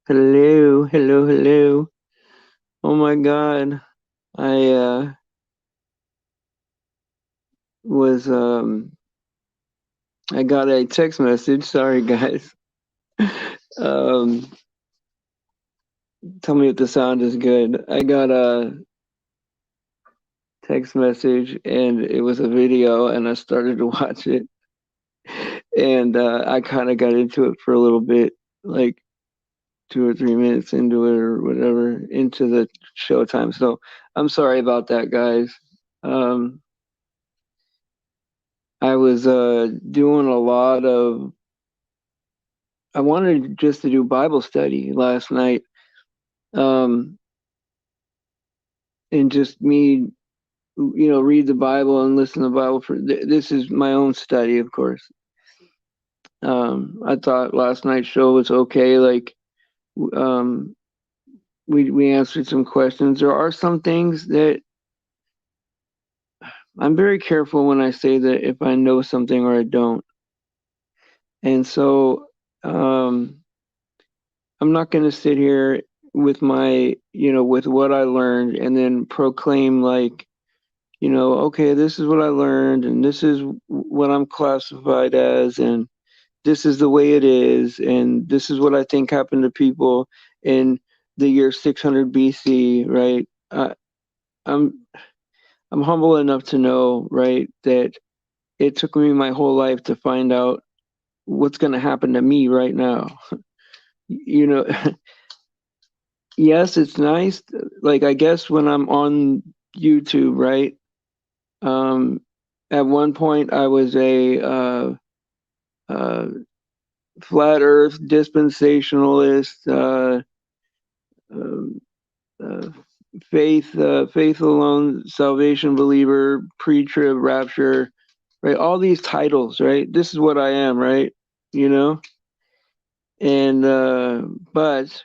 Hello, hello, hello. Oh my God. I was I got a text message. Sorry guys. Um Tell me if the sound is good. I got a text message and it was a video and I started to watch it and I kind of got into it for a little bit, like 2 or 3 minutes into it or whatever, into the showtime. So I'm sorry about that, guys. Um I was doing a lot of I wanted just to do Bible study last night, um, and just me, read the Bible and listen to the Bible. This is my own study, of course. I thought last night's show was okay. Like, um, we answered some questions. There are some things that I'm very careful when I say that if I know something or I don't, and so I'm not going to sit here with with what I learned and then proclaim like okay, this is what I learned, and this is what I'm classified as, and this is the way it is, and this is what I think happened to people in the year 600 BC, right? I'm I'm humble enough to know, right, that it took me my whole life to find out what's going to happen to me right now. You know, yes, it's nice. Like I guess when I'm on YouTube, right? Um, at one point, I was a uh, flat Earth dispensationalist, um, uh, faith alone, salvation believer, pre-trib, rapture, right? All these titles, right? This is what I am, right? You know, and but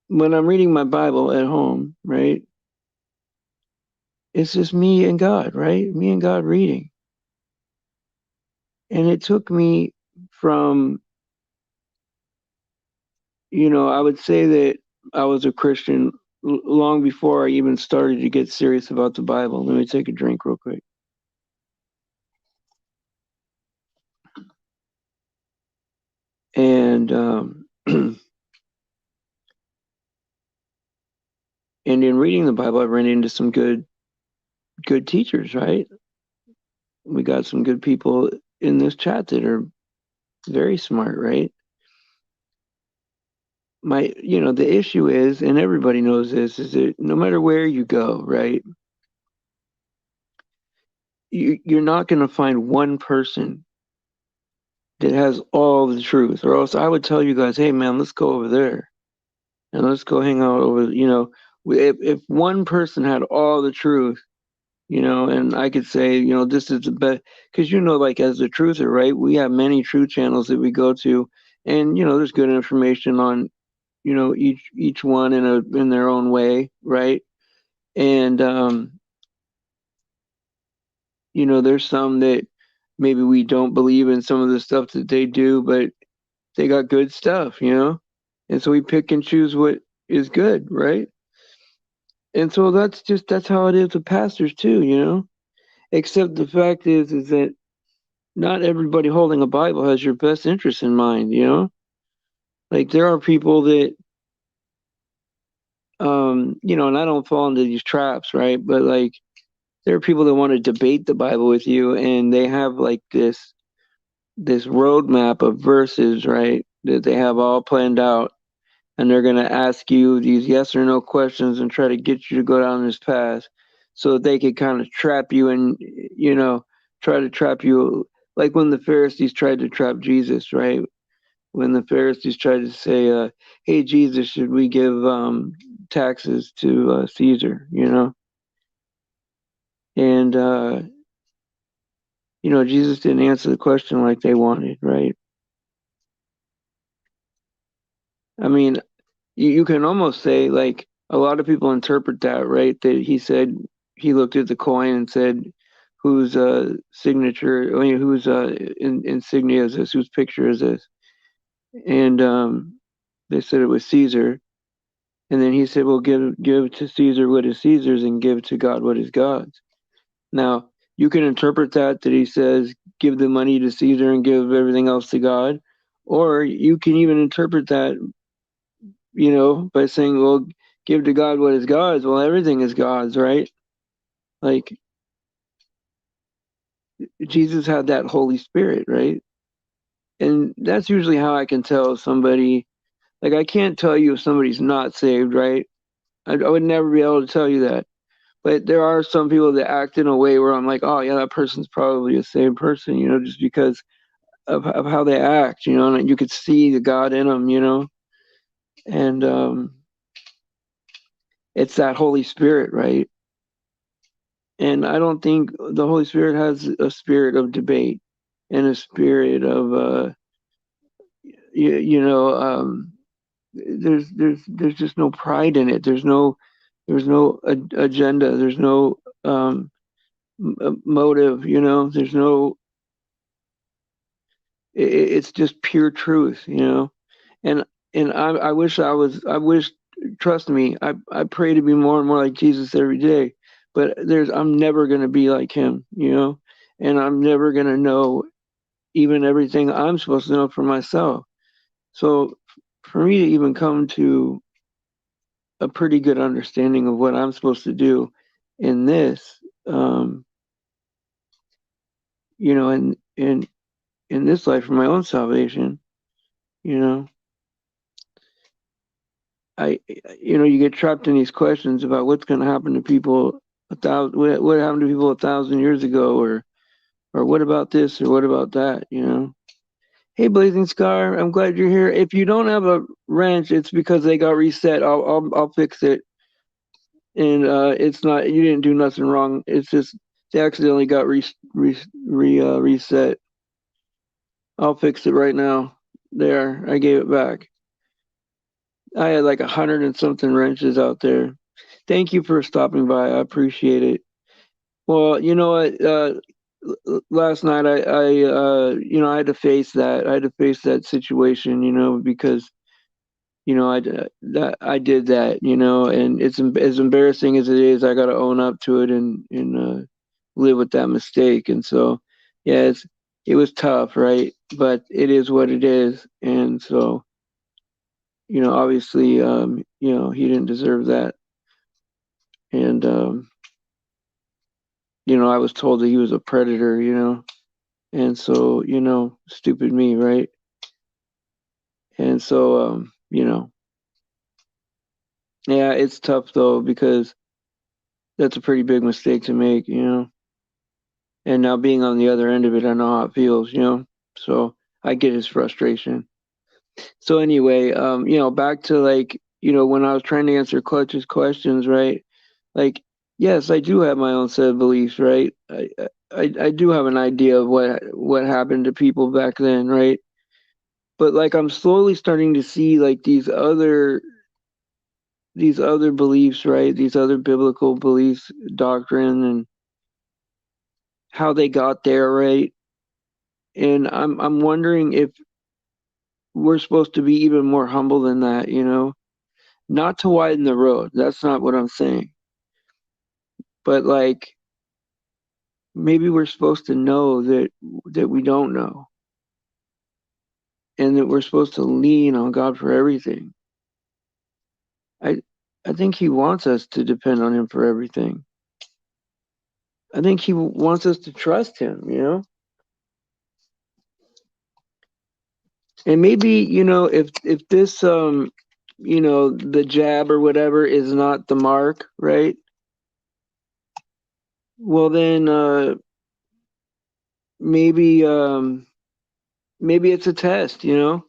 when I'm reading my Bible at home, right? It's just me and God, right? Me and God reading, and it took me from I would say that I was a Christian long before I even started to get serious about the Bible. Let me take a drink real quick. And and in reading the Bible, I ran into some good teachers. Right, we got some good people in this chat that are very smart. Right, the issue is, and everybody knows this, is that no matter where you go, right, you're not going to find one person that has all the truth, or else I would tell you guys, hey man, let's go over there and let's go hang out over. If one person had all the truth, and I could say, this is the best, because like as the truther, right? We have many truth channels that we go to, and there's good information on, each one in their own way, right? And there's some that maybe we don't believe in some of the stuff that they do, but they got good stuff, and so we pick and choose what is good, right? And so that's how it is with pastors too, except the fact is that not everybody holding a Bible has your best interest in mind, like there are people that and I don't fall into these traps, right? But like there are people that want to debate the Bible with you, and they have like this roadmap of verses, right, that they have all planned out, and they're going to ask you these yes or no questions and try to get you to go down this path so that they could kind of trap you and try to trap you, like when the Pharisees tried to trap Jesus, right? When the Pharisees tried to say, hey Jesus, should we give taxes to Caesar, and Jesus didn't answer the question like they wanted, right? I mean, you can almost say, like, a lot of people interpret that, right? That he said, he looked at the coin and said, whose signature, I whose insignia is this? Whose picture is this? And They said it was Caesar. And then he said, well, give to Caesar what is Caesar's and give to God what is God's. Now, you can interpret that he says, give the money to Caesar and give everything else to God. Or you can even interpret that, by saying, well, give to God what is God's. Well, everything is God's, right? Like, Jesus had that Holy Spirit, right? And that's usually how I can tell somebody. Like, I can't tell you if somebody's not saved, right? I would never be able to tell you that. But there are some people that act in a way where I'm like, oh, yeah, that person's probably a saved person, just because of how they act, and you could see the God in them, and it's that Holy Spirit, right? And I don't think the Holy Spirit has a spirit of debate and a spirit of, there's just no pride in it. There's no agenda. There's no motive. There's no. It's just pure truth. And I wish I was. I wish. Trust me. I pray to be more and more like Jesus every day. But I'm never gonna be like him. And I'm never gonna know even everything I'm supposed to know for myself. So for me to even come to a pretty good understanding of what I'm supposed to do in this, in this life for my own salvation, you know, I, you get trapped in these questions about what's going to happen to people what happened to people 1,000 years ago, or what about this, or what about that. Hey, Blazing Scar, I'm glad you're here. If you don't have a wrench, it's because they got reset. I'll fix it. And it's not, you didn't do nothing wrong. It's just they accidentally got reset. I'll fix it right now. There, I gave it back. I had like 100 and something wrenches out there. Thank you for stopping by. I appreciate it. Well, you know what? Last night I had to face that. I had to face that situation, because I did that, and it's as embarrassing as it is. I got to own up to it and live with that mistake. And so, yeah, it was tough, right? But it is what it is. And so, obviously, he didn't deserve that. And I was told that he was a predator, and so, stupid me, right? And so, yeah, it's tough though, because that's a pretty big mistake to make, and now being on the other end of it, I know how it feels, so I get his frustration. So anyway, back to, like, when I was trying to answer Clutch's questions, right? Like, yes, I do have my own set of beliefs, right? I do have an idea of what happened to people back then, right? But like, I'm slowly starting to see like these other beliefs, right? These other biblical beliefs, doctrine, and how they got there, right? And I'm wondering if we're supposed to be even more humble than that, not to widen the road. That's not what I'm saying. But like, maybe we're supposed to know that we don't know, and that we're supposed to lean on God for everything. I I think he wants us to depend on him for everything. I think he wants us to trust him. And maybe, if this the jab or whatever is not the mark, right? Well then, maybe maybe it's a test, of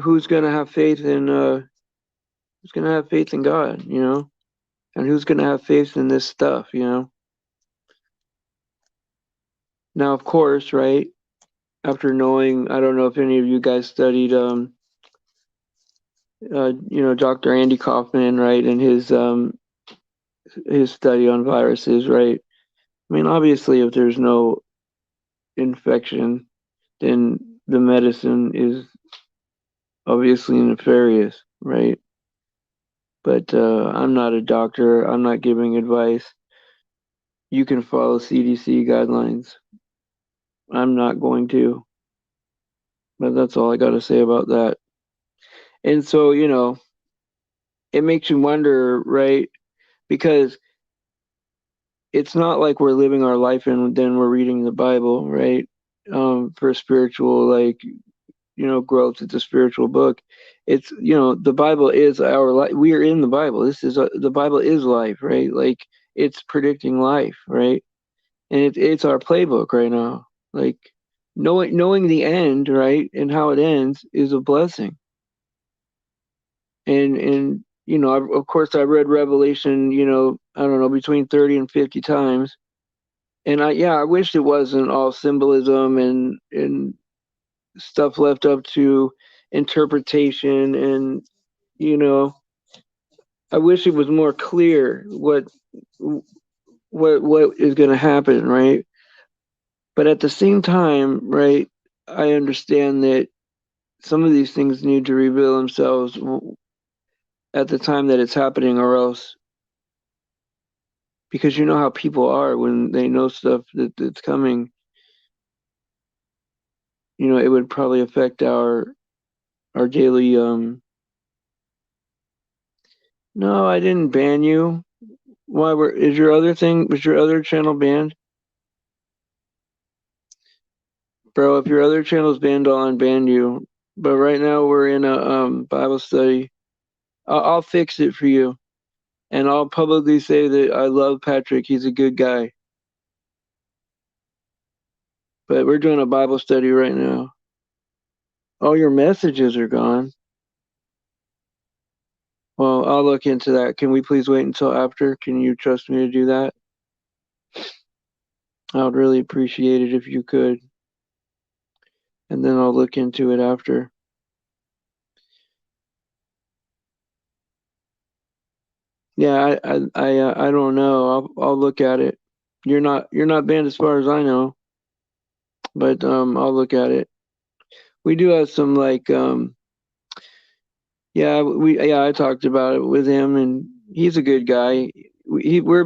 who's gonna have faith in God, and who's gonna have faith in this stuff. Now, of course, right, after knowing, I don't know if any of you guys studied Dr. Andy Kaufman, right, and his study on viruses, right? I mean, obviously, if there's no infection, then the medicine is obviously nefarious, right? But I'm not a doctor. I'm not giving advice. You can follow CDC guidelines. I'm not going to. But that's all I got to say about that. And so, it makes you wonder, right? Because it's not like we're living our life and then we're reading the Bible, right? For spiritual, like, growth. It's a spiritual book. It's, the Bible is our life. We are in the Bible. The Bible is life, right? Like, it's predicting life, right? And it's our playbook right now. Like, knowing the end, right, and how it ends is a blessing. And of course, I read Revelation, I don't know, between 30 and 50 times. And I wish it wasn't all symbolism and stuff left up to interpretation. And you know I wish it was more clear what is going to happen, right? But at the same time, right, I understand that some of these things need to reveal themselves at the time that it's happening, or else, because you know how people are when they know stuff that's coming, it would probably affect our daily. No, I didn't ban you. Why was your other channel banned? Bro, if your other channel's banned, I'll unban you. But right now we're in a Bible study. I'll fix it for you. And I'll publicly say that I love Patrick. He's a good guy. But we're doing a Bible study right now. All your messages are gone. Well, I'll look into that. Can we please wait until after? Can you trust me to do that? I would really appreciate it if you could. And then I'll look into it after. Yeah, I don't know. I'll look at it. You're not banned as far as I know, but I'll look at it. We do have some, like, yeah, I talked about it with him, and he's a good guy. We're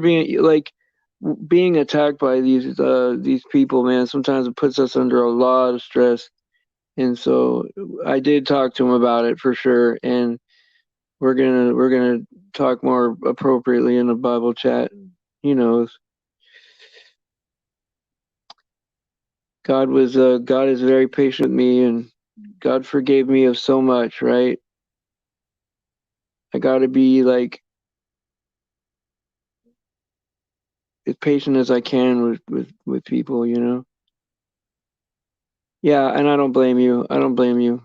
being attacked by these people, man. Sometimes it puts us under a lot of stress, and so I did talk to him about it for sure, and we're gonna talk more appropriately in the Bible chat. He knows. God is very patient with me, and God forgave me of so much, right? I gotta be like as patient as I can with people, Yeah, and I don't blame you. I don't blame you.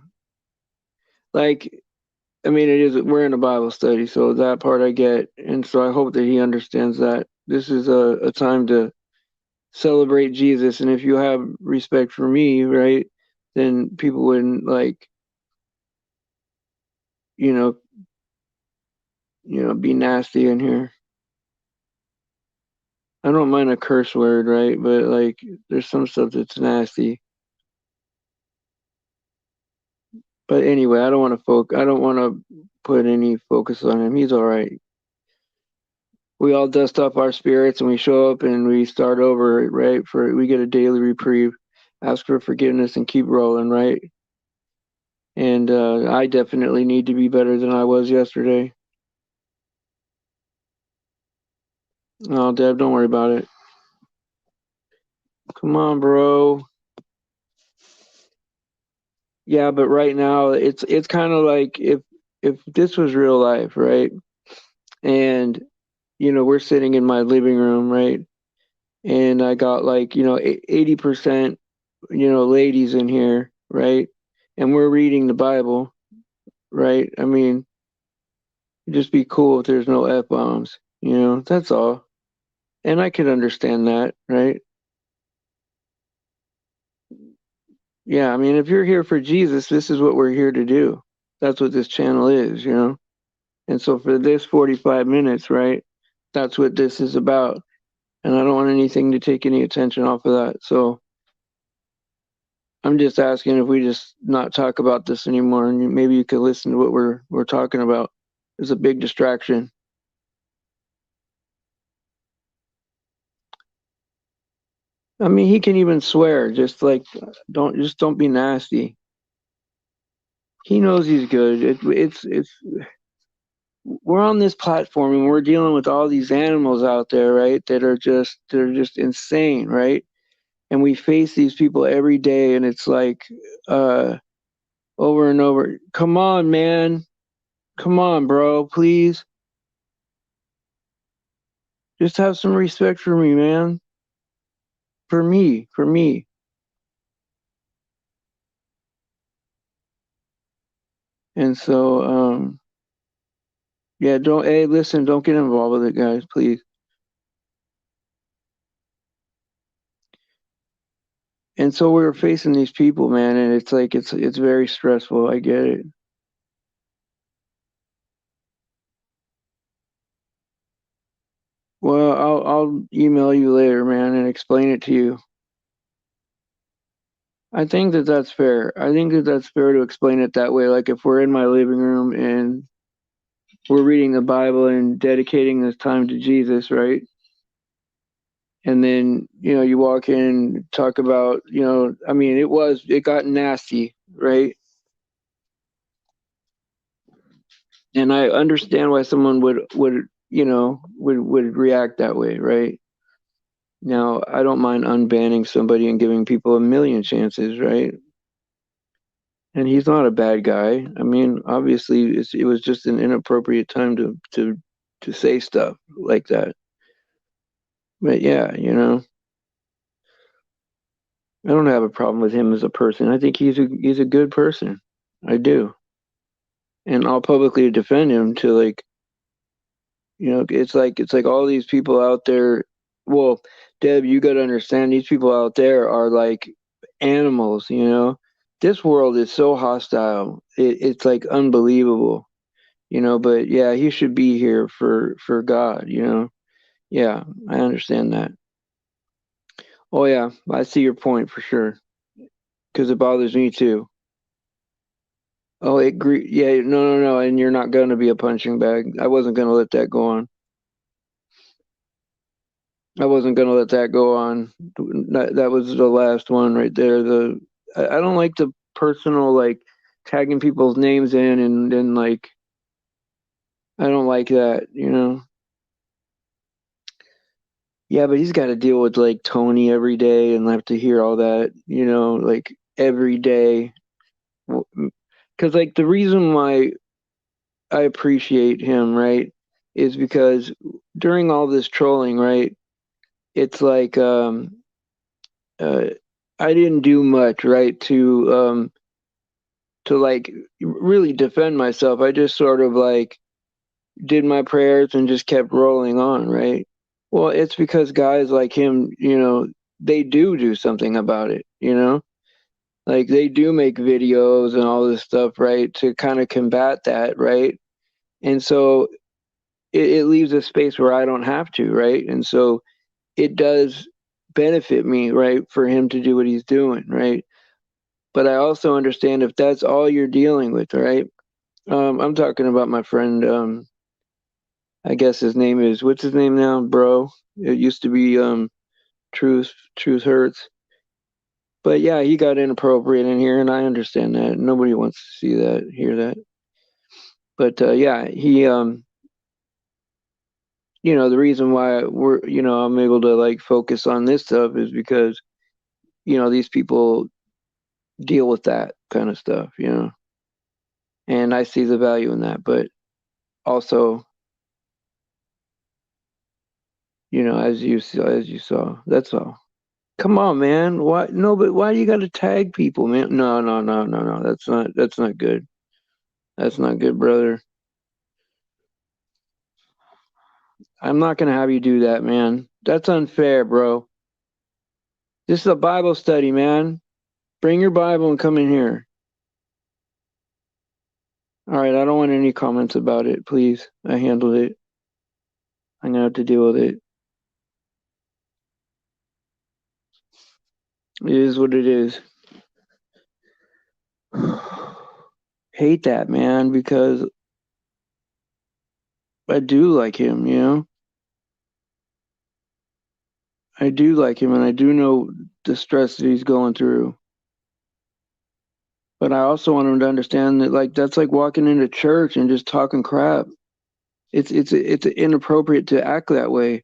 Like, I mean, we're in a Bible study, so that part I get, and so I hope that he understands that this is a time to celebrate Jesus, and if you have respect for me, right, then people wouldn't, like, you know, be nasty in here. I don't mind a curse word, right? But like, there's some stuff that's nasty. But anyway, I don't want to put any focus on him. He's all right. We all dust off our spirits and we show up and we start over, right? We get a daily reprieve, ask for forgiveness, and keep rolling, right? And I definitely need to be better than I was yesterday. Oh, Deb, don't worry about it. Come on, bro. Yeah, but right now it's kind of like if this was real life, right? And we're sitting in my living room, right? And I got, like, 80%, ladies in here, right? And we're reading the Bible, right? I mean, it'd just be cool if there's no F-bombs, that's all. And I could understand that, right? Yeah, I mean, if you're here for Jesus, this is what we're here to do. That's what this channel is. And so for this 45 minutes, right, that's what this is about. And I don't want anything to take any attention off of that. So I'm just asking if we just not talk about this anymore, and maybe you could listen to what we're talking about. It's a big distraction. I mean, he can even swear. Just like don't be nasty. He knows he's good. It's we're on this platform and we're dealing with all these animals out there, right? They're just insane, right? And we face these people every day, and it's like uh over and over. Come on, man. Come on, bro. Please, just have some respect for me, man. For me. And so, yeah, don't. Hey, listen, don't get involved with it, guys, please. And so we were facing these people, man, and it's like it's very stressful. I get it. Well, I'll email you later, man, and explain it to you. I think that that's fair. I think that that's fair to explain it that way. Like if we're in my living room and we're reading the Bible and dedicating this time to Jesus, right? And then, you walk in and talk about, I mean, it got nasty, right? And I understand why someone would react that way, right? Now, I don't mind unbanning somebody and giving people a million chances, right? And he's not a bad guy. I mean, obviously, it was just an inappropriate time to say stuff like that. But yeah, I don't have a problem with him as a person. I think he's a good person. I do, and I'll publicly defend him to like, it's like all these people out there. Well, Deb, you got to understand these people out there are like animals. This world is so hostile. It's like unbelievable. But yeah, he should be here for God. Yeah, I understand that. Oh yeah, I see your point for sure, because it bothers me too. Oh, yeah, no, no, no, and you're not gonna be a punching bag. I wasn't gonna let that go on. I wasn't gonna let that go on. That was the last one right there. I don't like the personal like tagging people's names in and then like I don't like that. Yeah, but he's got to deal with like Tony every day and have to hear all that, like every day. Because like the reason why I appreciate him, right, is because during all this trolling, right, it's like uh I didn't do much, right, to like really defend myself. I just sort of like did my prayers and just kept rolling on, right? Well, it's because guys like him, they do something about it. Like they do make videos and all this stuff, right, to kind of combat that, right? And so it leaves a space where I don't have to, right? And so it does benefit me, right, for him to do what he's doing, right? But I also understand if that's all you're dealing with, right? I'm talking about my friend. I guess his name is what's his name now, bro? It used to be Truth Hurts. But yeah, he got inappropriate in here, and I understand that. Nobody wants to see that, hear that. But yeah, he the reason why I'm able to like focus on this stuff is because these people deal with that kind of stuff. And I see the value in that. But also, as you saw, that's all. Come on, man. Why? No, but why do you got to tag people, man? No, no, no, no, no. That's not good. That's not good, brother. I'm not gonna have you do that, man. That's unfair, bro. This is a Bible study, man. Bring your Bible and come in here. All right, I don't want any comments about it, please. I handled it. I'm gonna have to deal with it. It is what it is. hate that, man, because I do like him, you know? I do like him and I do know the stress that he's going through. But I also want him to understand that like that's like walking into church and just talking crap. It's inappropriate to act that way.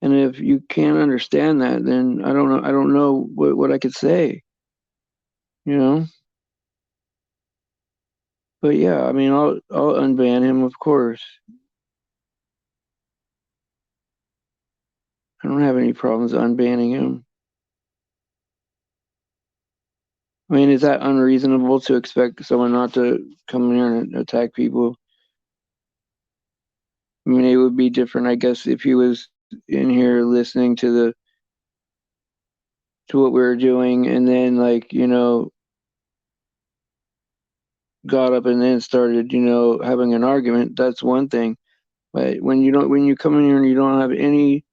And if you can't understand that, then I don't know what I could say, you know? But yeah, I mean I'll unban him, of course. I don't have any problems unbanning him. I mean, is that unreasonable to expect someone not to come in here and attack people? I mean, it would be different, I guess, if he was in here listening to what we were doing and then like, got up and then started, having an argument. That's one thing. But when you come in here and you don't have any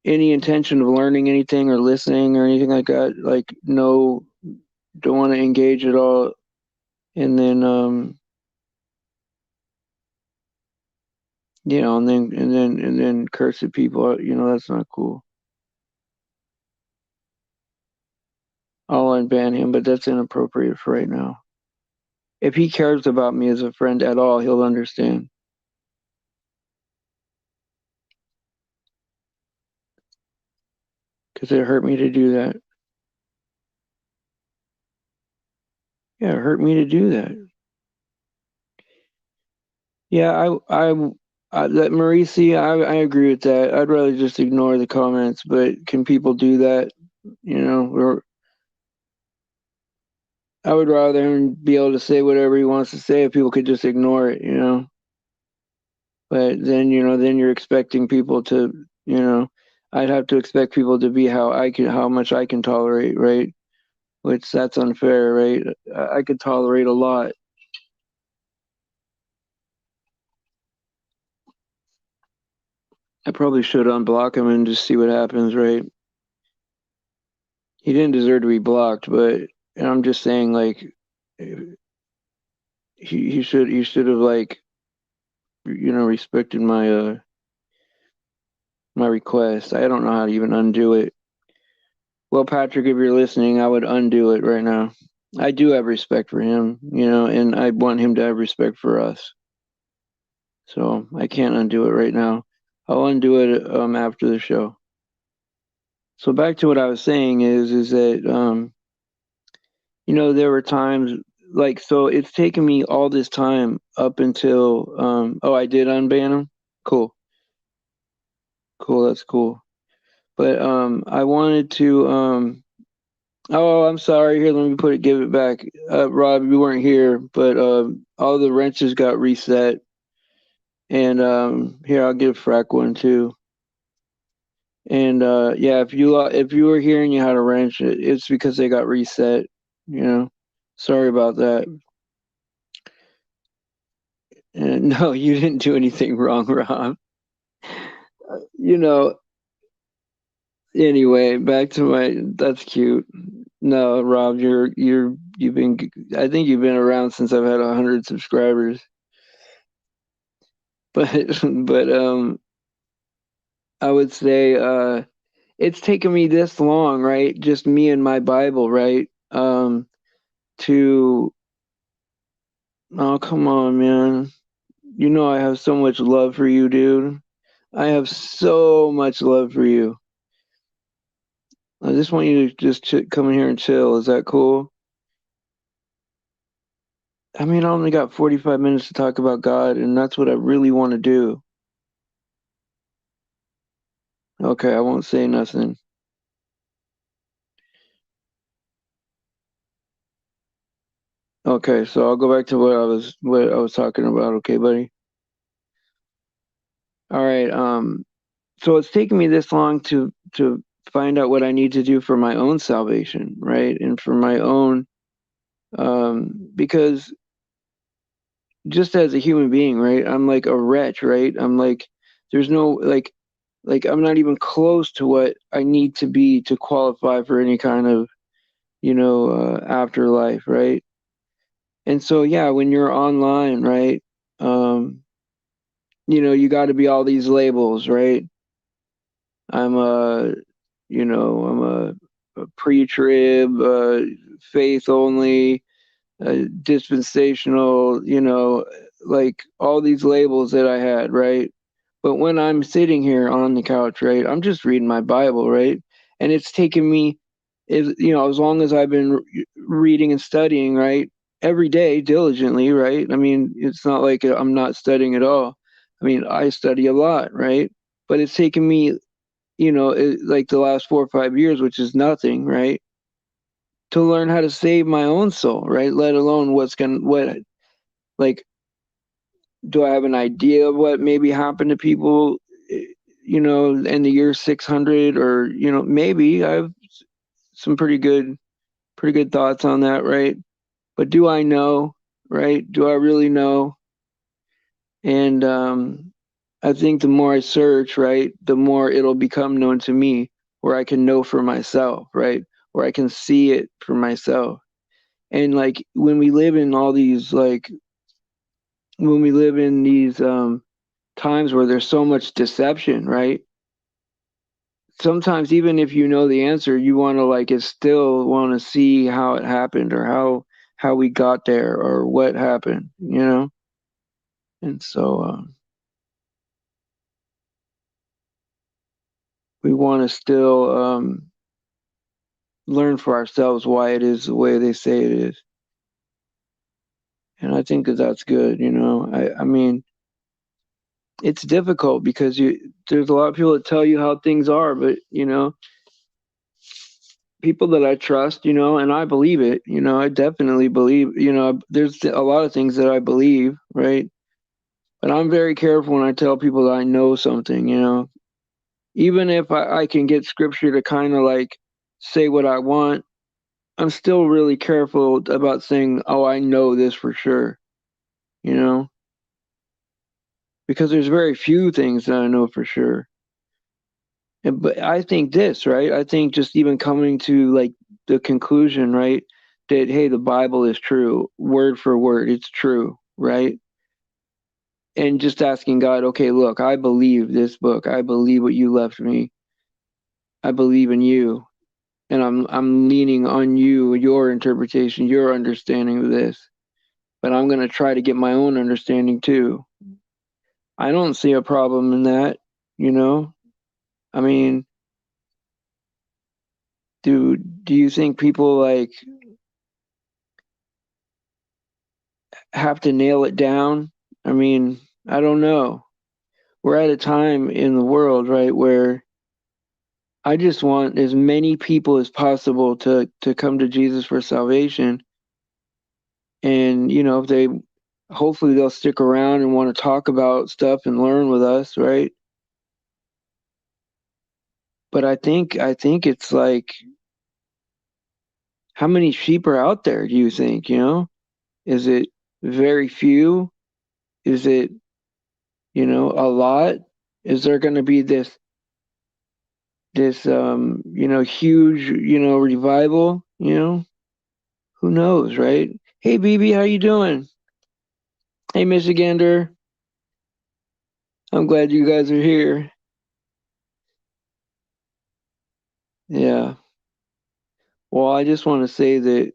intention of learning anything or listening or anything like that, like no, don't want to engage at all, and then and then curse at people, that's not cool. I'll unban him, but that's inappropriate for right now. If he cares about me as a friend at all, he'll understand. Because it hurt me to do that. Yeah, it hurt me to do that. Yeah, that Marisi, I agree with that. I'd rather just ignore the comments, but can people do that? Or I would rather him be able to say whatever he wants to say if people could just ignore it. But then you're expecting people to, you know, I'd have to expect people to be how much I can tolerate, right? Which that's unfair, right? I could tolerate a lot. I probably should unblock him and just see what happens, right? He didn't deserve to be blocked, but I'm just saying, like, he should have like, respected my request. I don't know how to even undo it. Well, Patrick, if you're listening, I would undo it right now. I do have respect for him, and I want him to have respect for us. So I can't undo it right now. I'll undo it after the show. So back to what I was saying is that there were times like so it's taken me all this time up until I did unban him. Cool. Cool, that's cool. But I wanted to oh, I'm sorry. Here, let me give it back. Rob, you weren't here, but all the wrenches got reset. And here, I'll give Frack one too. And yeah, if you were here and you had a wrench, it's because they got reset. You know, sorry about that. And no, you didn't do anything wrong, Rob. You know. Anyway, back to my. That's cute. No, Rob, you've been. I think you've been around since I've had 100 subscribers. But but I would say it's taken me this long, right? Just me and my Bible, right? To Oh, come on, man. You know I have so much love for you, dude. I have so much love for you. I just want you to just come in here and chill. Is that cool? I mean, I only got 45 minutes to talk about God, and that's what I really want to do. Okay, I won't say nothing. Okay, so I'll go back to what I was talking about. Okay, buddy. All right. So it's taken me this long to find out what I need to do for my own salvation, right? And for my own because just as a human being, right? I'm like a wretch, right? I'm like there's no like I'm not even close to what I need to be to qualify for any kind of, afterlife, right? And so, yeah, when you're online, right, um, you got to be all these labels, right? I'm a, I'm a pre-trib, faith only, dispensational, like all these labels that I had, right? But when I'm sitting here on the couch, right, I'm just reading my Bible, right? And it's taken me, as long as I've been reading and studying, right, every day diligently, right? I mean, it's not like I'm not studying at all. I mean, I study a lot, right? But it's taken me, like the last 4 or 5 years, which is nothing, right? To learn how to save my own soul, right? Let alone like, do I have an idea of what maybe happened to people, in the year 600, or, maybe I have some pretty good thoughts on that, right? But do I know, right? Do I really know? And I think the more I search, right, the more it'll become known to me, where I can know for myself, right? Where I can see it for myself. And like when we live in these times where there's so much deception, right? Sometimes even if you know the answer, you want to like it still want to see how it happened, or how we got there, or what happened, And so we want to still learn for ourselves why it is the way they say it is. And I think that that's good. I mean, it's difficult because there's a lot of people that tell you how things are, but people that I trust, and I believe it, I definitely believe, there's a lot of things that I believe, right? But I'm very careful when I tell people that I know something, even if I can get scripture to kind of like say what I want, I'm still really careful about saying, oh, I know this for sure, you know, because there's very few things that I know for sure. But I think this, right? I think just even coming to like the conclusion, right? That, hey, the Bible is true, word for word, it's true, right? And just asking God, okay, look, I believe this book. I believe what you left me. I believe in you. And I'm leaning on you, your interpretation, your understanding of this. But I'm gonna try to get my own understanding too. I don't see a problem in that, you know? I mean, do you think people like have to nail it down? I mean, I don't know. We're at a time in the world, right, where I just want as many people as possible to come to Jesus for salvation. And, if they hopefully they'll stick around and want to talk about stuff and learn with us, right? But I think it's like, how many sheep are out there, do you think, Is it very few? Is it, a lot? Is there going to be this huge, revival, who knows, right? Hey, BB, how you doing? Hey, Michigander, I'm glad you guys are here. Yeah. Well, I just want to say that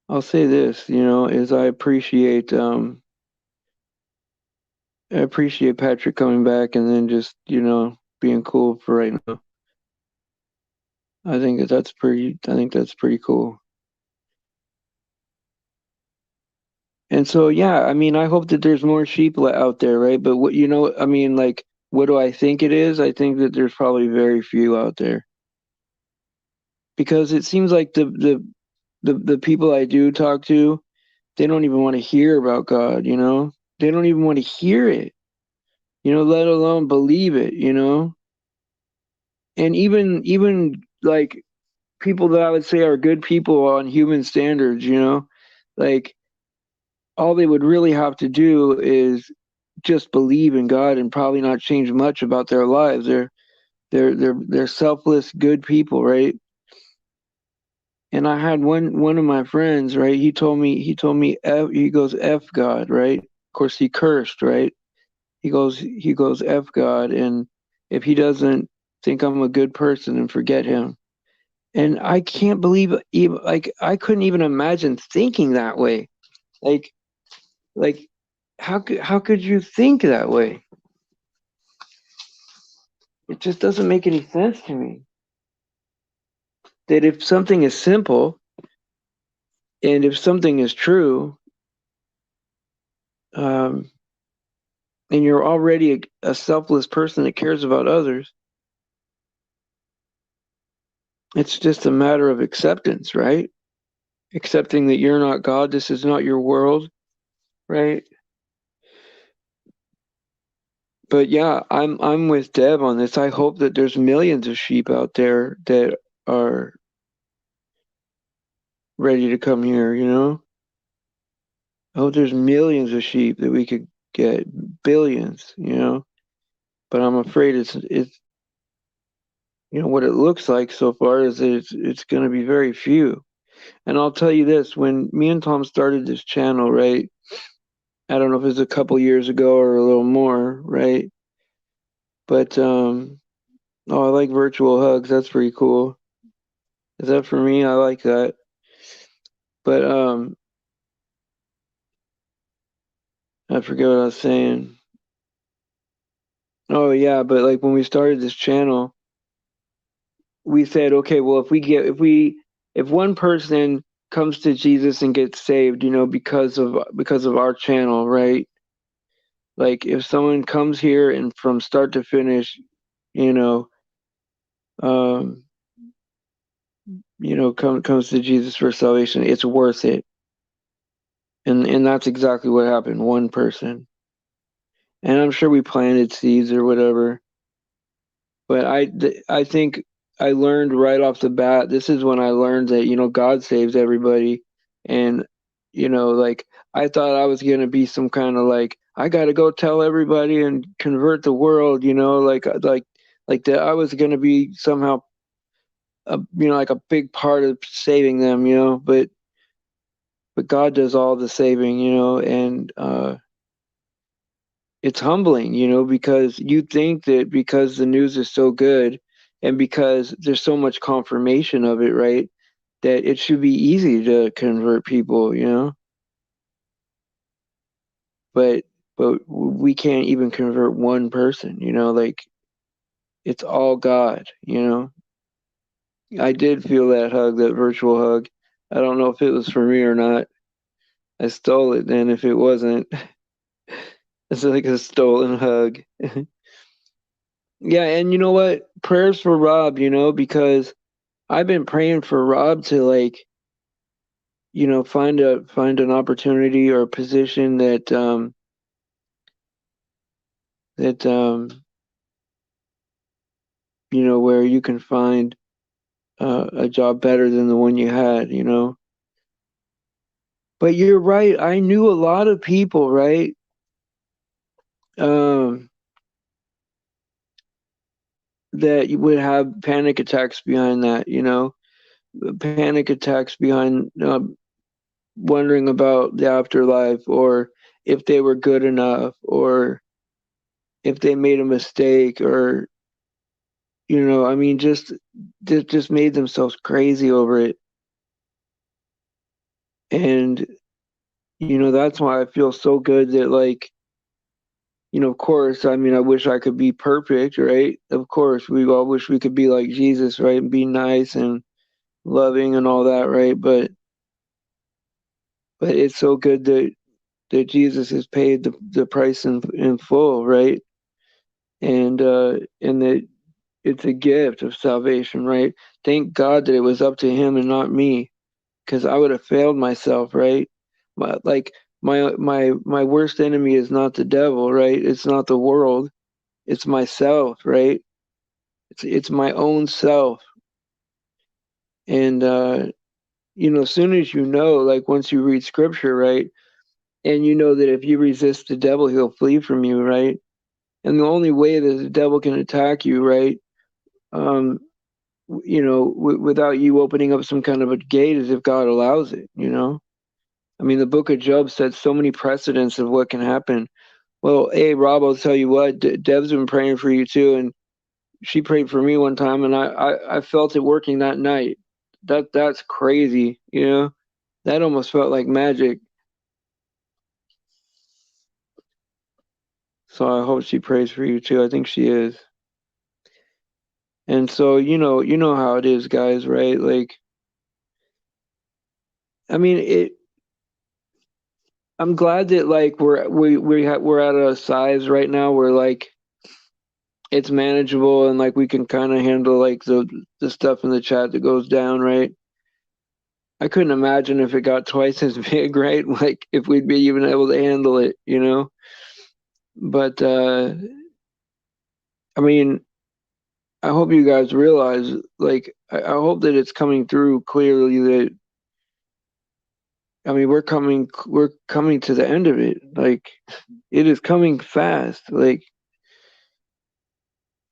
I'll say this, is I appreciate Patrick coming back and then just, being cool for right now. I think that's pretty cool. And so, yeah, I mean, I hope that there's more sheep out there, right? But I mean, like, what do I think it is? I think that there's probably very few out there, because it seems like the people I do talk to, they don't even want to hear about God, They don't even want to hear it, let alone believe it, And even like people that I would say are good people on human standards, like all they would really have to do is just believe in God and probably not change much about their lives. They're selfless, good people, right? And I had one of my friends, right? He told me he goes F God, right? Of course he cursed, right? He goes F God, and if he doesn't think I'm a good person, and forget him. And I can't believe, even like, I couldn't even imagine thinking that way. Like like how could you think that way? It just doesn't make any sense to me. That if something is simple and if something is true, um, and you're already a selfless person that cares about others, it's just a matter of acceptance, right? Accepting that you're not God, this is not your world, right? But yeah, I'm with Deb on this. I hope that there's millions of sheep out there that are ready to come here, you know? I hope there's millions of sheep that we could get, billions, you know? But I'm afraid it's what it looks like so far is that it's going to be very few. And I'll tell you this, when me and Tom started this channel, right? I don't know if it was a couple years ago or a little more, right? But oh, I like virtual hugs. That's pretty cool. Is that for me? I like that. But I forget what I was saying. Oh yeah, but like when we started this channel, we said, okay, well, if one person comes to Jesus and gets saved, because of our channel, right? Like if someone comes here and from start to finish, you know, um, comes to Jesus for salvation, it's worth it. And that's exactly what happened. One person, and I'm sure we planted seeds or whatever. But I think I learned right off the bat. This is when I learned that God saves everybody, and like I thought I was gonna be some kind of like I gotta go tell everybody and convert the world, like that I was gonna be somehow like a big part of saving them, but God does all the saving, and it's humbling, because you think that because the news is so good and because there's so much confirmation of it, right, that it should be easy to convert people, but we can't even convert one person, like it's all God. I did feel that hug, that virtual hug. I don't know if it was for me or not. I stole it then if it wasn't. It's like a stolen hug. Yeah, and you know what? Prayers for Rob, because I've been praying for Rob to like, find an opportunity or a position that where you can find a job better than the one you had. But you're right. I knew a lot of people, right? Um, that you would have panic attacks behind that. Panic attacks behind wondering about the afterlife, or if they were good enough, or if they made a mistake, or I mean, just made themselves crazy over it. And that's why I feel so good that, like, of course, I mean, I wish I could be perfect, right? Of course, we all wish we could be like Jesus, right? And be nice and loving and all that, right? But it's so good that Jesus has paid the price in full, right? And that it's a gift of salvation, right? Thank God that it was up to him and not me, because I would have failed myself, right? My worst enemy is not the devil, right? It's not the world, it's myself, right? It's my own self. And as soon as like once you read scripture, right? And you know that if you resist the devil, he'll flee from you, right? And the only way that the devil can attack you, right? Um, without you opening up some kind of a gate, as if God allows it. I mean, the Book of Job sets so many precedents of what can happen. Well, hey, Rob, I'll tell you what, Dev's been praying for you too, and she prayed for me one time, and I felt it working that night. That's crazy. That almost felt like magic. So I hope she prays for you too. I think she is. And so you know how it is, guys, right? Like, I mean, I'm glad that like we're at a size right now where like it's manageable and like we can kind of handle like the stuff in the chat that goes down, right? I couldn't imagine if it got twice as big, right? Like if we'd be even able to handle it. But I mean, I hope you guys realize, like, I hope that it's coming through clearly that I mean we're coming to the end of it. Like it is coming fast. Like,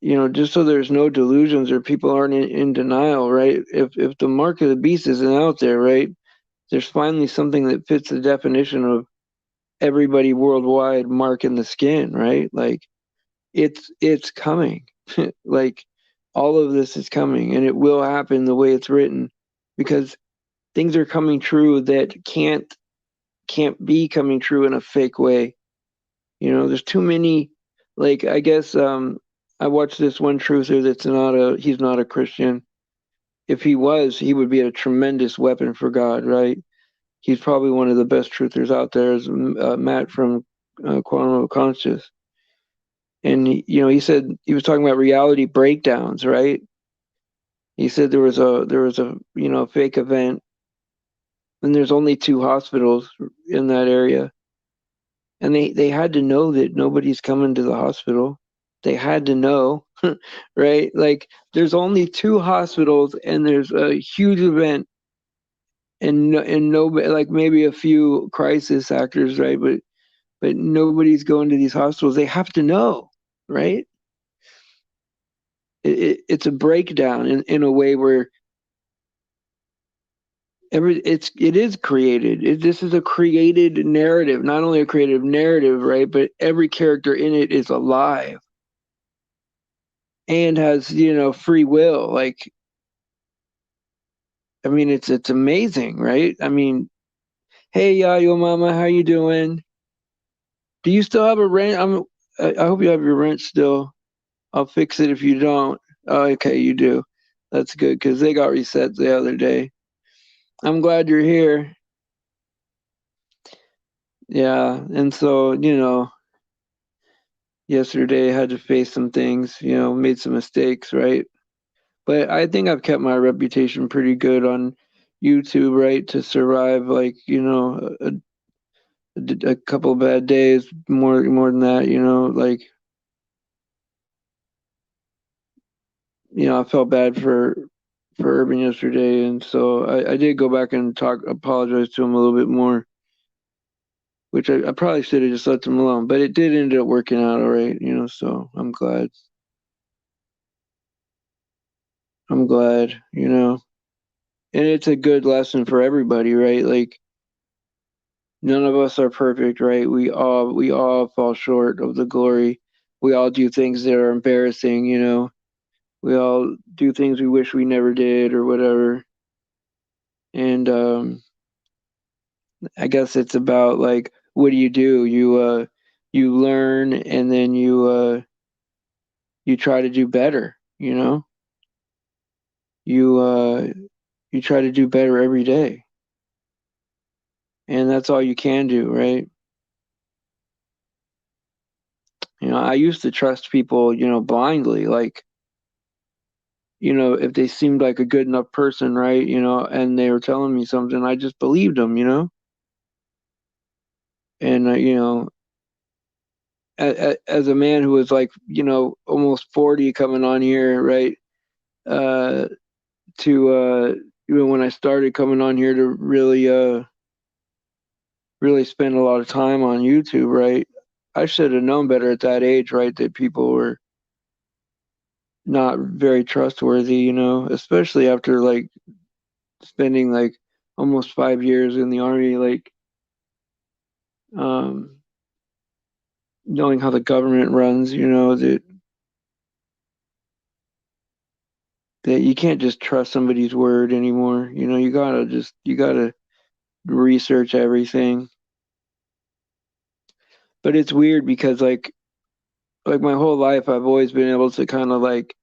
just so there's no delusions or people aren't in denial, right? If the mark of the beast isn't out there, right? There's finally something that fits the definition of everybody worldwide marking the skin, right? Like it's coming. Like all of this is coming and it will happen the way it's written because things are coming true that can't be coming true in a fake way. There's too many, like, I guess I watched this one truther that's he's not a Christian. If he was, he would be a tremendous weapon for God, right? He's probably one of the best truthers out there, is Matt from Quantum of Conscious. And he said he was talking about reality breakdowns, right? He said there was a fake event, and there's only two hospitals in that area, and they had to know that nobody's coming to the hospital. They had to know, right? Like there's only two hospitals, and there's a huge event, and nobody, like maybe a few crisis actors, right? But nobody's going to these hospitals. They have to know, right? It's a breakdown in a way where it is created. This is a created narrative, not only a creative narrative, right? But every character in it is alive and has free will. Like, I mean, it's amazing, right? I mean, hey, Yayo Mama, how you doing? Do you still have a rent? I hope you have your rent still. I'll fix it if you don't. Oh, okay, you do. That's good because they got reset the other day. I'm glad you're here. Yeah, and so yesterday I had to face some things. Made some mistakes, right? But I think I've kept my reputation pretty good on YouTube, right? To survive, like a couple of bad days, more than that. Like I felt bad for Urban yesterday, and so I did go back and apologize to him a little bit more, which I probably should have just let him alone. But it did end up working out all right, so I'm glad. I'm glad, and it's a good lesson for everybody, right? Like none of us are perfect, right? We all fall short of the glory. We all do things that are embarrassing, we all do things we wish we never did or whatever. And I guess it's about like what do? You learn and then you try to do better, You you try to do better every day. And that's all you can do, right? I used to trust people, blindly, like, if they seemed like a good enough person, right? And they were telling me something, I just believed them. And as a man who was like, almost 40 coming on here, right? Uh, to even when I started coming on here to really spend a lot of time on YouTube, right? I should have known better at that age, right? That people were not very trustworthy, you know, especially after like spending like almost 5 years in the army, like um, knowing how the government runs, you know, that you can't just trust somebody's word anymore. You know, you gotta research everything. But it's weird because like my whole life I've always been able to kind of like,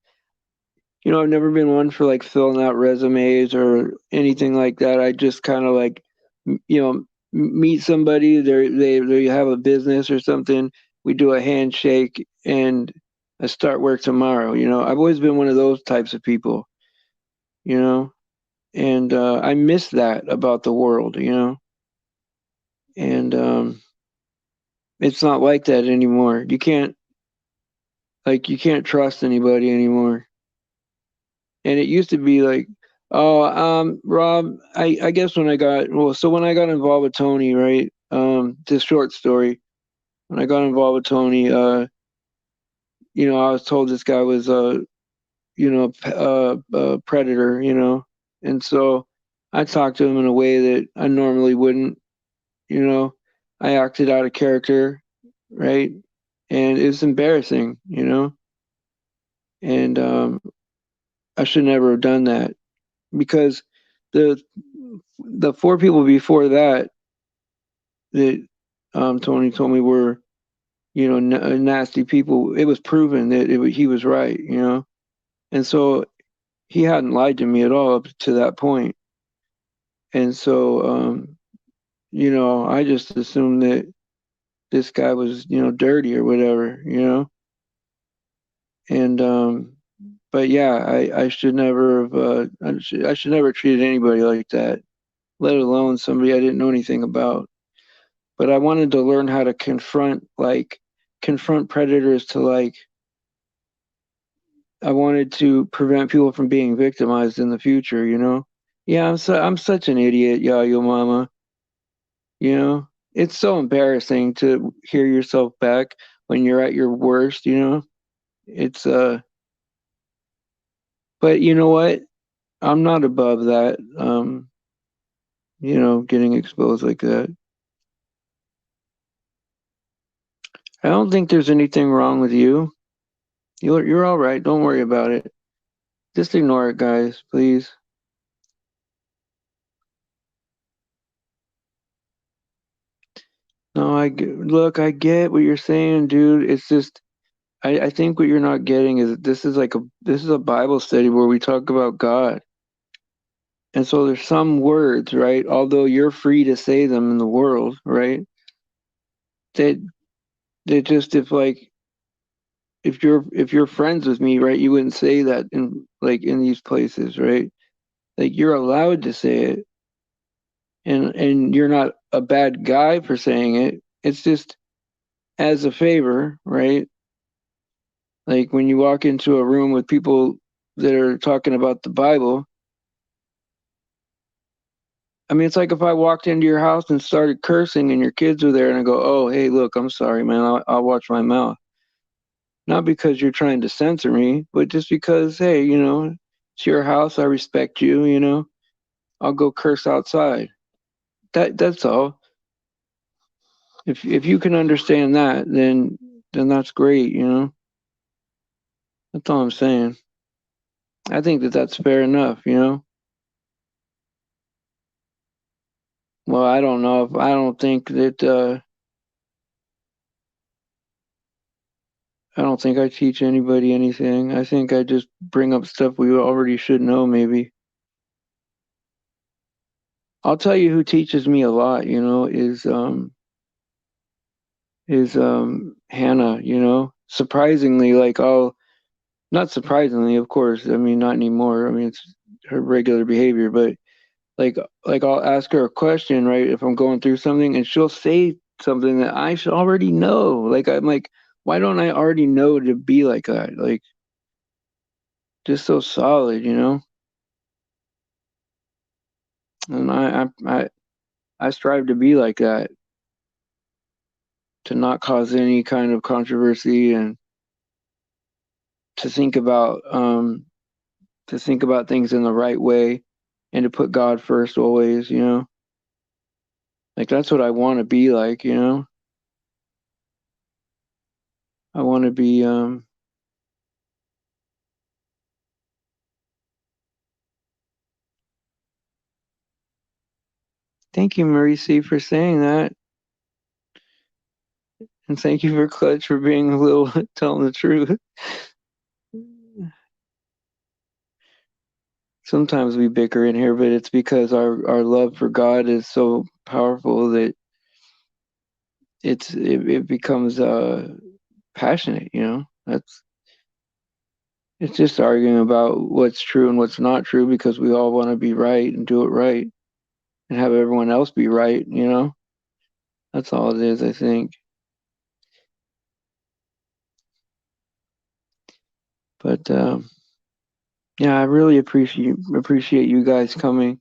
you know, I've never been one for like filling out resumes or anything like that. I just kind of like, you know, meet somebody, they have a business or something. We do a handshake and I start work tomorrow. You know, I've always been one of those types of people. You know, and I miss that about the world. You know, and it's not like that anymore. You can't trust anybody anymore. And it used to be like, oh, Rob, I guess when I got involved with Tony, right? This short story. When I got involved with Tony, you know, I was told this guy was you know, a predator, you know, and so I talked to him in a way that I normally wouldn't, you know. I acted out of character, right? And it's embarrassing, you know, and I should never have done that because the the four people before that Tony told me were, you know, nasty people. It was proven that he was right, you know, and so he hadn't lied to me at all up to that point. And so, you know, I just assumed that this guy was, you know, dirty or whatever, you know, and but yeah, I should never have, I should never have treated anybody like that, let alone somebody I didn't know anything about. But I wanted to learn how to confront predators to like I wanted to prevent people from being victimized in the future, you know? Yeah, I'm such an idiot, yo mama, you know? It's so embarrassing to hear yourself back when you're at your worst, you know? It's but you know what? I'm not above that. You know, getting exposed like that. I don't think there's anything wrong with you. You're all right. Don't worry about it. Just ignore it, guys, please. No, look, I get what you're saying, dude. It's just I think what you're not getting is that this is a Bible study where we talk about God. And so there's some words, right? Although you're free to say them in the world, right? That that just if you're friends with me, right, you wouldn't say that in these places, right? Like you're allowed to say it and you're not a bad guy for saying it. It's just as a favor, right? Like when you walk into a room with people that are talking about the Bible, I mean, it's like if I walked into your house and started cursing and your kids were there and I go, oh, hey, look, I'm sorry, man. I'll watch my mouth. Not because you're trying to censor me, but just because, hey, you know, it's your house. I respect you, you know. I'll go curse outside. That's all. If you can understand that, then that's great, you know. That's all I'm saying. I think that that's fair enough, you know. Well, I don't know if I don't think that I don't think I teach anybody anything. I think I just bring up stuff we already should know, maybe. I'll tell you who teaches me a lot, you know, is Hannah, you know. Surprisingly, like I'll not surprisingly, of course, I mean not anymore. I mean it's her regular behavior, but like I'll ask her a question, right, if I'm going through something and she'll say something that I should already know. Like I'm like, why don't I already know to be like that? Like just so solid, you know? And I strive to be like that, to not cause any kind of controversy and to think about things in the right way, and to put God first always, like that's what I want to be like, I want to be thank you, Maurice, for saying that. And thank you for Clutch for being a little telling the truth. Sometimes we bicker in here, but it's because our love for God is so powerful that it becomes passionate, it's just arguing about what's true and what's not true because we all want to be right and do it right and have everyone else be right, That's all it is, I think. But yeah, I really appreciate you guys coming.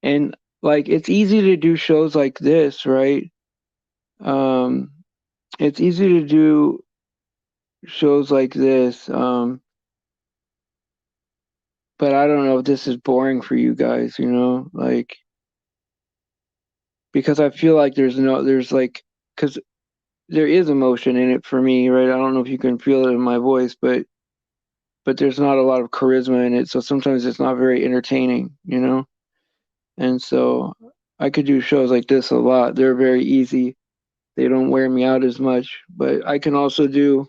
And like it's easy to do shows like this, right? Um it's easy to do shows like this. But I don't know if this is boring for you guys, like because I feel like there's like cuz there is emotion in it for me, right? I don't know if you can feel it in my voice, but there's not a lot of charisma in it, so sometimes it's not very entertaining. And so I could do shows like this a lot. They're very easy. They don't wear me out as much, but I can also do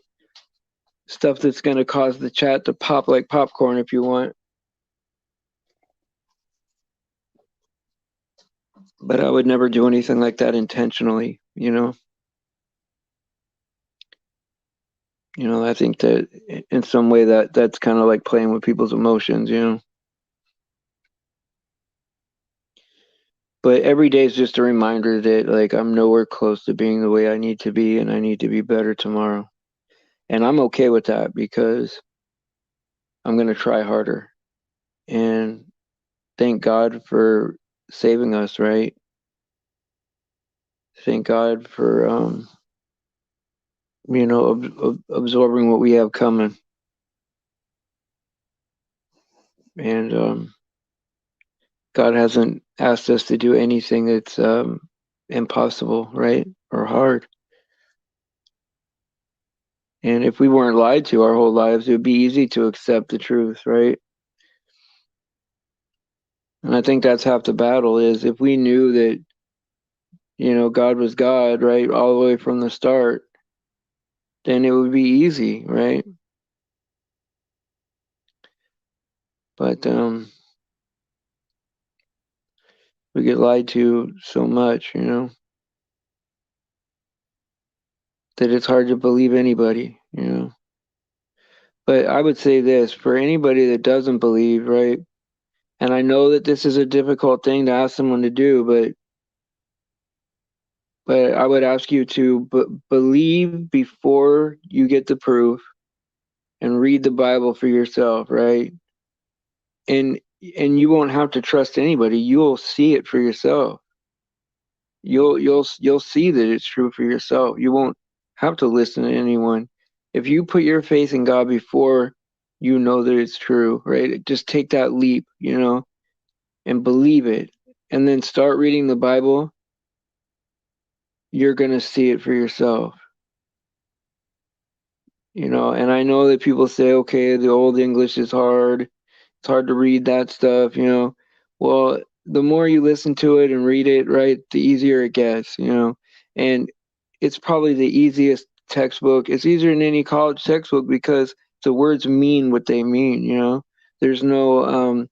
stuff that's going to cause the chat to pop like popcorn if you want. But I would never do anything like that intentionally. I think that in some way that's kind of like playing with people's emotions. But every day is just a reminder that like I'm nowhere close to being the way I need to be, and I need to be better tomorrow. And I'm okay with that because I'm going to try harder. And thank God for saving us, right? Thank God for absorbing what we have coming. And God hasn't asked us to do anything that's impossible, right? Or hard. And if we weren't lied to our whole lives, it would be easy to accept the truth, right? And I think that's half the battle is if we knew that, God was God, right, all the way from the start, then it would be easy, right? But we get lied to so much, that it's hard to believe anybody. But I would say this for anybody that doesn't believe, right? And I know that this is a difficult thing to ask someone to do, but I would ask you to believe before you get the proof and read the Bible for yourself, right? And and you won't have to trust anybody. You'll see it for yourself. You'll see that it's true for yourself. You won't have to listen to anyone. If you put your faith in God before you know that it's true, right? Just take that leap, and believe it. And then start reading the Bible, you're gonna see it for yourself. And I know that people say, okay, the old English is hard. It's hard to read that stuff. Well, the more you listen to it and read it, right, the easier it gets. And it's probably the easiest textbook. It's easier than any college textbook because the words mean what they mean. There's no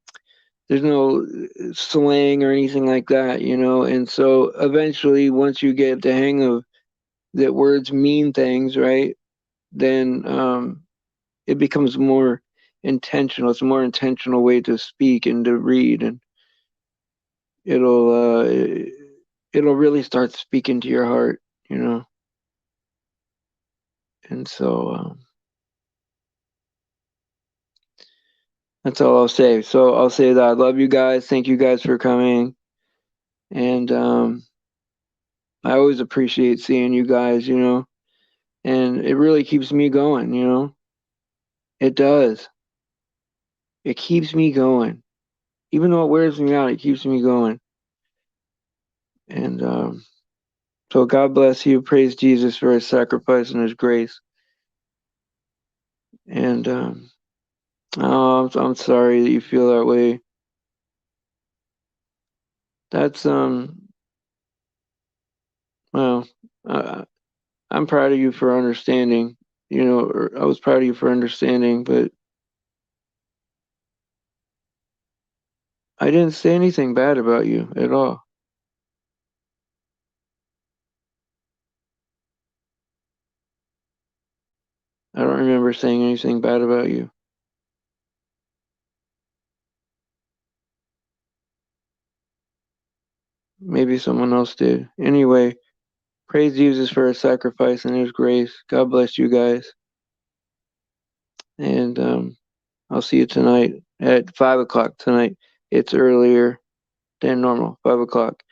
there's no slang or anything like that. And so eventually once you get the hang of that words mean things, right, then it becomes more intentional. It's a more intentional way to speak and to read, and it'll uh, it'll really start speaking to your heart. And so that's all I'll say. So I'll say that I love you guys. Thank you guys for coming, and I always appreciate seeing you guys. And it really keeps me going. It does. It keeps me going. Even though it wears me out, it keeps me going. And so God bless you. Praise Jesus for his sacrifice and his grace. And oh, I'm sorry that you feel that way. That's well, uh, I'm proud of you for understanding. You know, or I was proud of you for understanding, but I didn't say anything bad about you at all. I don't remember saying anything bad about you. Maybe someone else did. Anyway, praise Jesus for his sacrifice and his grace. God bless you guys. And I'll see you tonight at 5 o'clock tonight. It's earlier than normal, 5 o'clock.